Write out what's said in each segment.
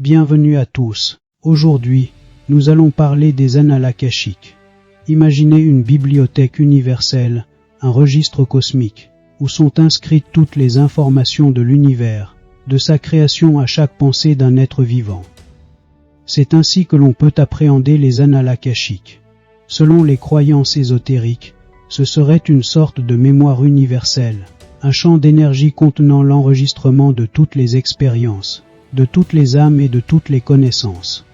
Bienvenue à tous. Aujourd'hui, nous allons parler des annales akashiques. Imaginez une bibliothèque universelle, un registre cosmique, où sont inscrites toutes les informations de l'univers, de sa création à chaque pensée d'un être vivant. C'est ainsi que l'on peut appréhender les annales akashiques. Selon les croyances ésotériques, ce serait une sorte de mémoire universelle, un champ d'énergie contenant l'enregistrement de toutes les expériences, de toutes les âmes et de toutes les connaissances.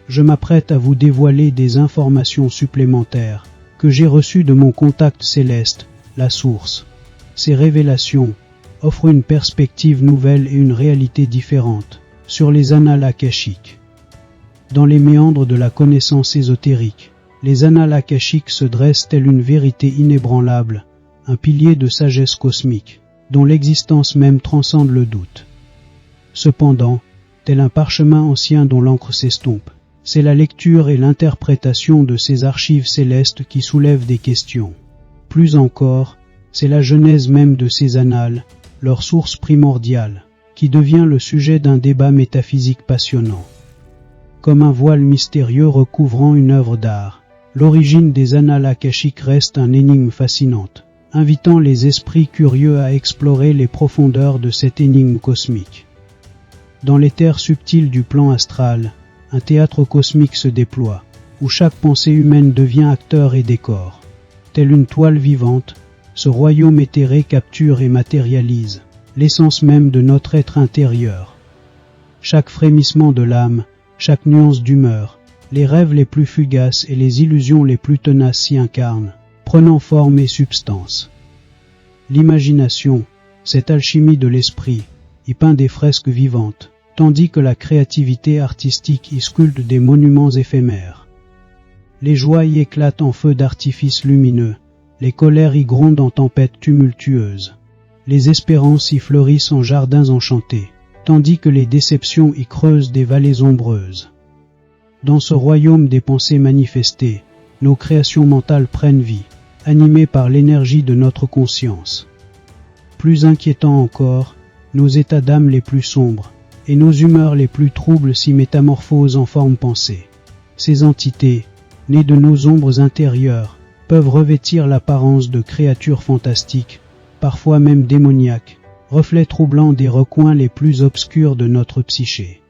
Je m'apprête à vous dévoiler des informations supplémentaires que j'ai reçues de mon contact céleste, la source. Ces révélations offrent une perspective nouvelle et une réalité différente sur les annales akashiques. Dans les méandres de la connaissance ésotérique, les annales akashiques se dressent telle une vérité inébranlable, un pilier de sagesse cosmique, dont l'existence même transcende le doute. Cependant, tel un parchemin ancien dont l'encre s'estompe, c'est la lecture et l'interprétation de ces archives célestes qui soulèvent des questions. Plus encore, c'est la genèse même de ces annales, leur source primordiale, qui devient le sujet d'un débat métaphysique passionnant. Comme un voile mystérieux recouvrant une œuvre d'art, l'origine des annales akashiques reste une énigme fascinante, invitant les esprits curieux à explorer les profondeurs de cette énigme cosmique. Dans les terres subtiles du plan astral, un théâtre cosmique se déploie, où chaque pensée humaine devient acteur et décor. Telle une toile vivante, ce royaume éthéré capture et matérialise l'essence même de notre être intérieur. Chaque frémissement de l'âme, chaque nuance d'humeur, les rêves les plus fugaces et les illusions les plus tenaces s'y incarnent, prenant forme et substance. L'imagination, cette alchimie de l'esprit, y peint des fresques vivantes, tandis que la créativité artistique y sculpte des monuments éphémères. Les joies y éclatent en feux d'artifice lumineux, les colères y grondent en tempêtes tumultueuses, les espérances y fleurissent en jardins enchantés, tandis que les déceptions y creusent des vallées ombreuses. Dans ce royaume des pensées manifestées, nos créations mentales prennent vie, animées par l'énergie de notre conscience. Plus inquiétant encore, nos états d'âme les plus sombres, et nos humeurs les plus troubles s'y métamorphosent en forme pensée. Ces entités, nées de nos ombres intérieures, peuvent revêtir l'apparence de créatures fantastiques, parfois même démoniaques, reflets troublants des recoins les plus obscurs de notre psyché.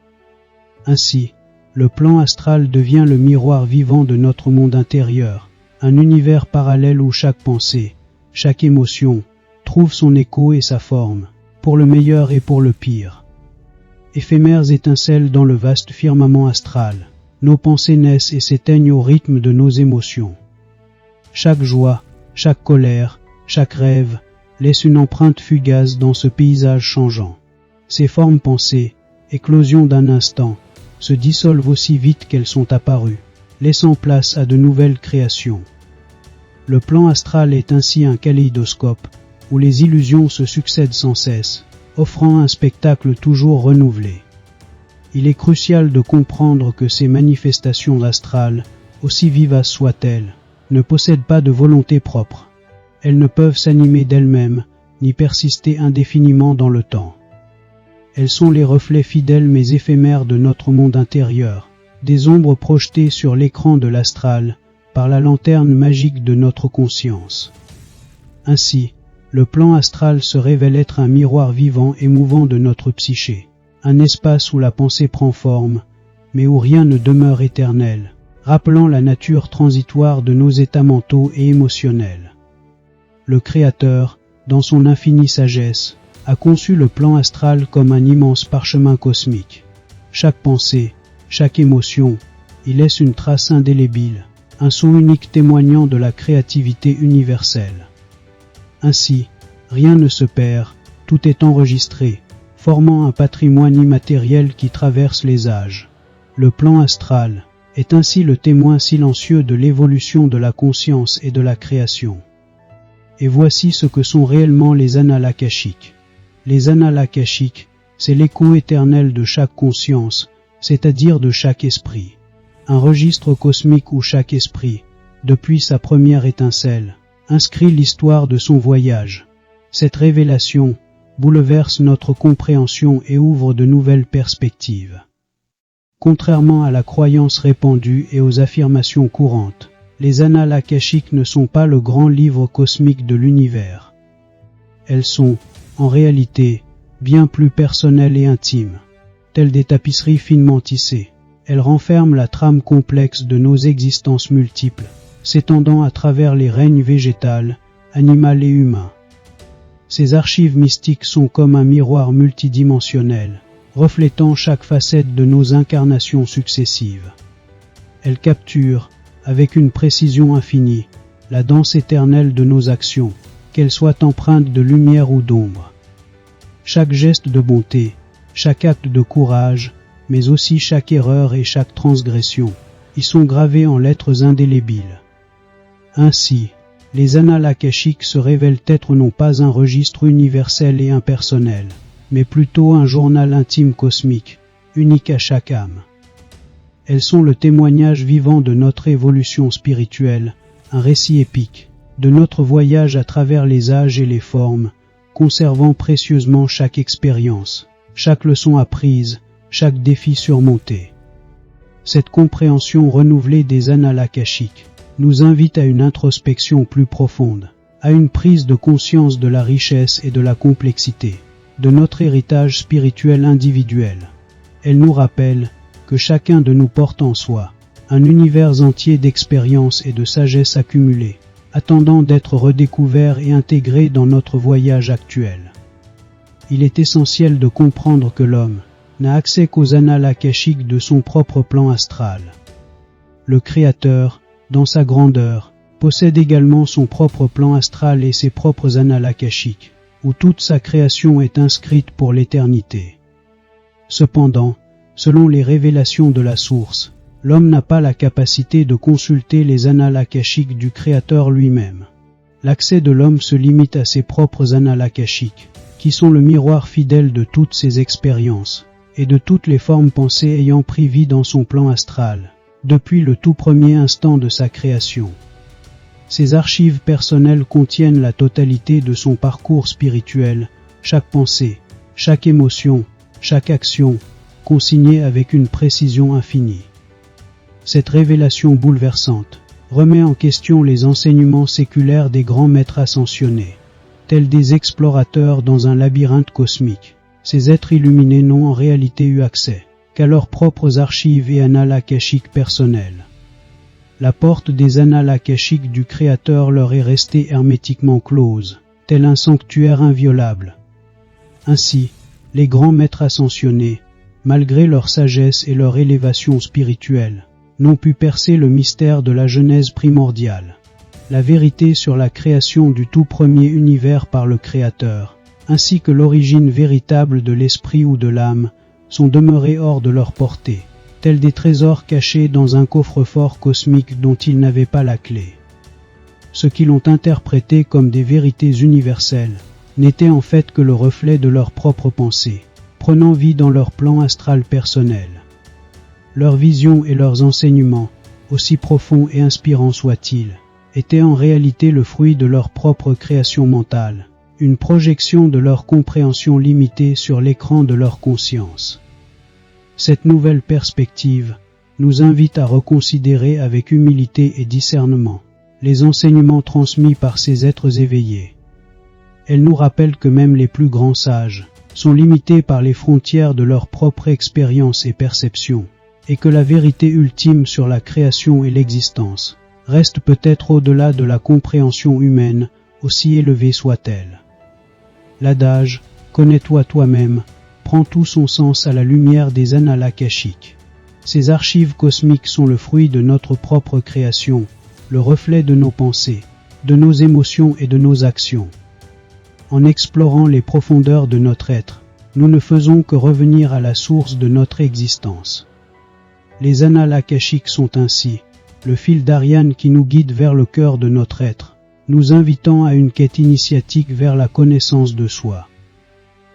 Ainsi, le plan astral devient le miroir vivant de notre monde intérieur, un univers parallèle où chaque pensée, chaque émotion, trouve son écho et sa forme, pour le meilleur et pour le pire. Éphémères étincelles dans le vaste firmament astral, nos pensées naissent et s'éteignent au rythme de nos émotions. Chaque joie, chaque colère, chaque rêve, laisse une empreinte fugace dans ce paysage changeant. Ces formes pensées, éclosions d'un instant, se dissolvent aussi vite qu'elles sont apparues, laissant place à de nouvelles créations. Le plan astral est ainsi un kaléidoscope, où les illusions se succèdent sans cesse, offrant un spectacle toujours renouvelé. Il est crucial de comprendre que ces manifestations astrales, aussi vivaces soient-elles, ne possèdent pas de volonté propre. Elles ne peuvent s'animer d'elles-mêmes, ni persister indéfiniment dans le temps. Elles sont les reflets fidèles mais éphémères de notre monde intérieur, des ombres projetées sur l'écran de l'astral, par la lanterne magique de notre conscience. Ainsi, le plan astral se révèle être un miroir vivant et mouvant de notre psyché, un espace où la pensée prend forme, mais où rien ne demeure éternel, rappelant la nature transitoire de nos états mentaux et émotionnels. Le Créateur, dans son infinie sagesse, a conçu le plan astral comme un immense parchemin cosmique. Chaque pensée, chaque émotion, y laisse une trace indélébile, un sceau unique témoignant de la créativité universelle. Ainsi, rien ne se perd, tout est enregistré, formant un patrimoine immatériel qui traverse les âges. Le plan astral est ainsi le témoin silencieux de l'évolution de la conscience et de la création. Et voici ce que sont réellement les annales akashiques. Les annales akashiques, c'est l'écho éternel de chaque conscience, c'est-à-dire de chaque esprit. Un registre cosmique où chaque esprit, depuis sa première étincelle, inscrit l'histoire de son voyage. Cette révélation bouleverse notre compréhension et ouvre de nouvelles perspectives. Contrairement à la croyance répandue et aux affirmations courantes, les annales akashiques ne sont pas le grand livre cosmique de l'univers. Elles sont, en réalité, bien plus personnelles et intimes. Telles des tapisseries finement tissées, elles renferment la trame complexe de nos existences multiples, s'étendant à travers les règnes végétal, animal et humain. Ces archives mystiques sont comme un miroir multidimensionnel, reflétant chaque facette de nos incarnations successives. Elles capturent, avec une précision infinie, la danse éternelle de nos actions, qu'elles soient empreintes de lumière ou d'ombre. Chaque geste de bonté, chaque acte de courage, mais aussi chaque erreur et chaque transgression, y sont gravés en lettres indélébiles. Ainsi, les annales akashiques se révèlent être non pas un registre universel et impersonnel, mais plutôt un journal intime cosmique, unique à chaque âme. Elles sont le témoignage vivant de notre évolution spirituelle, un récit épique, de notre voyage à travers les âges et les formes, conservant précieusement chaque expérience, chaque leçon apprise, chaque défi surmonté. Cette compréhension renouvelée des annales akashiques nous invite à une introspection plus profonde, à une prise de conscience de la richesse et de la complexité de notre héritage spirituel individuel. Elle nous rappelle que chacun de nous porte en soi un univers entier d'expériences et de sagesse accumulées, attendant d'être redécouvert et intégré dans notre voyage actuel. Il est essentiel de comprendre que l'homme n'a accès qu'aux annales akashiques de son propre plan astral. Le Créateur, dans sa grandeur, possède également son propre plan astral et ses propres annales akashiques, où toute sa création est inscrite pour l'éternité. Cependant, selon les révélations de la source, l'homme n'a pas la capacité de consulter les annales akashiques du Créateur lui-même. L'accès de l'homme se limite à ses propres annales akashiques, qui sont le miroir fidèle de toutes ses expériences, et de toutes les formes pensées ayant pris vie dans son plan astral, depuis le tout premier instant de sa création. Ces archives personnelles contiennent la totalité de son parcours spirituel, chaque pensée, chaque émotion, chaque action, consignée avec une précision infinie. Cette révélation bouleversante remet en question les enseignements séculaires des grands maîtres ascensionnés, tels des explorateurs dans un labyrinthe cosmique. Ces êtres illuminés n'ont en réalité eu accès qu'à leurs propres archives et annales akashiques personnelles. La porte des annales akashiques du Créateur leur est restée hermétiquement close, tel un sanctuaire inviolable. Ainsi, les grands maîtres ascensionnés, malgré leur sagesse et leur élévation spirituelle, n'ont pu percer le mystère de la Genèse primordiale, la vérité sur la création du tout premier univers par le Créateur, ainsi que l'origine véritable de l'esprit ou de l'âme, sont demeurés hors de leur portée, tels des trésors cachés dans un coffre-fort cosmique dont ils n'avaient pas la clé. Ceux qui l'ont interprété comme des vérités universelles n'étaient en fait que le reflet de leur propre pensée, prenant vie dans leur plan astral personnel. Leurs visions et leurs enseignements, aussi profonds et inspirants soient-ils, étaient en réalité le fruit de leur propre création mentale, une projection de leur compréhension limitée sur l'écran de leur conscience. Cette nouvelle perspective nous invite à reconsidérer avec humilité et discernement les enseignements transmis par ces êtres éveillés. Elle nous rappelle que même les plus grands sages sont limités par les frontières de leur propre expérience et perception, et que la vérité ultime sur la création et l'existence reste peut-être au-delà de la compréhension humaine, aussi élevée soit-elle. L'adage « Connais-toi toi-même » prend tout son sens à la lumière des annales akashiques. Ces archives cosmiques sont le fruit de notre propre création, le reflet de nos pensées, de nos émotions et de nos actions. En explorant les profondeurs de notre être, nous ne faisons que revenir à la source de notre existence. Les annales akashiques sont ainsi le fil d'Ariane qui nous guide vers le cœur de notre être, nous invitant à une quête initiatique vers la connaissance de soi.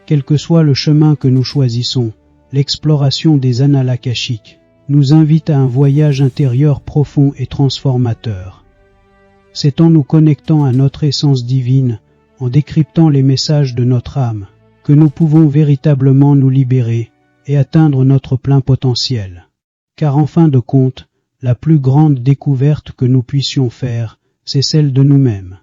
Quel que soit le chemin que nous choisissons, l'exploration des annales akashiques nous invite à un voyage intérieur profond et transformateur. C'est en nous connectant à notre essence divine, en décryptant les messages de notre âme, que nous pouvons véritablement nous libérer et atteindre notre plein potentiel. car en fin de compte, la plus grande découverte que nous puissions faire, c'est celle de nous-mêmes.